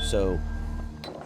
So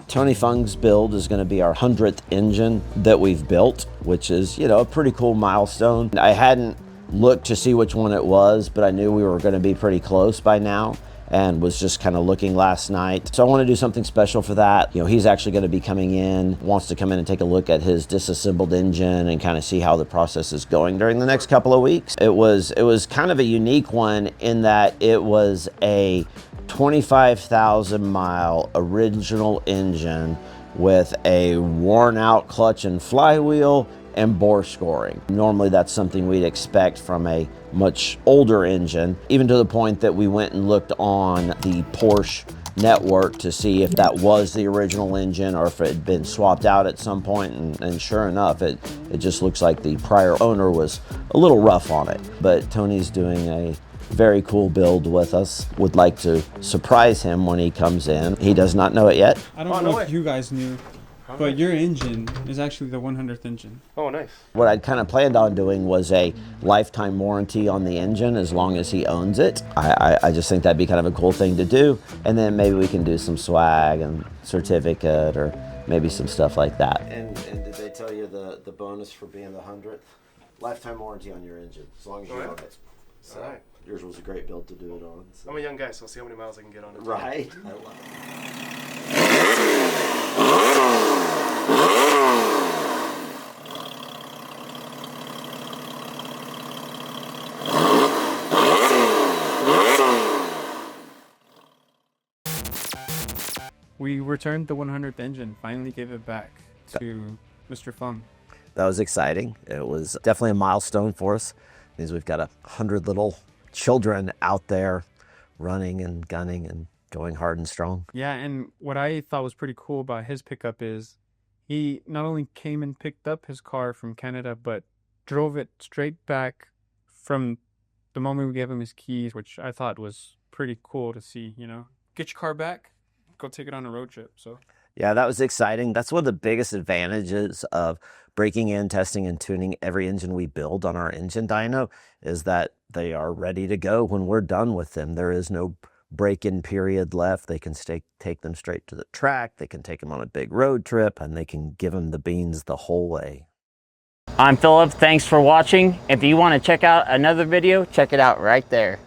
Tony Fung's build is going to be our 100th engine that we've built, which is, you know, a pretty cool milestone. I hadn't looked to see which one it was, but I knew we were going to be pretty close by now and was just kind of looking last night. So I want to do something special for that. You know, he's actually going to be coming in, wants to come in and take a look at his disassembled engine and kind of see how the process is going during the next couple of weeks. It was kind of a unique one in that it was a 25,000 mile original engine with a worn out clutch and flywheel and bore scoring. Normally that's something we'd expect from a much older engine, even to the point that we went and looked on the Porsche network to see if that was the original engine or if it had been swapped out at some point, and sure enough, it just looks like the prior owner was a little rough on it. But Tony's doing a very cool build with us. Would like to surprise him when he comes in. He does not know it yet. I don't know if you guys knew, but your engine is actually the 100th engine. Oh, nice. What I'd kind of planned on doing was a lifetime warranty on the engine as long as he owns it. I just think that'd be kind of a cool thing to do. And then maybe we can do some swag and certificate or maybe some stuff like that. And did they tell you the bonus for being the 100th? Lifetime warranty on your engine, as long as you own it. So all right. Yours was a great build to do it on. So. I'm a young guy, so I'll see how many miles I can get on it. Right. I love it. We returned the 100th engine, finally gave it back to Mr. Fung. That was exciting. It was definitely a milestone for us, because we've got 100 little children out there running and gunning and going hard and strong. Yeah, and what I thought was pretty cool about his pickup is he not only came and picked up his car from Canada, but drove it straight back from the moment we gave him his keys, which I thought was pretty cool to see, you know. Get your car back, go take it on a road trip. So yeah, that was exciting. That's one of the biggest advantages of breaking in, testing, and tuning every engine we build on our engine dyno is that they are ready to go when we're done with them. There is no break-in period left. They can take them straight to the track. They can take them on a big road trip, and they can give them the beans the whole way. I'm Philip. Thanks for watching. If you want to check out another video, check it out right there.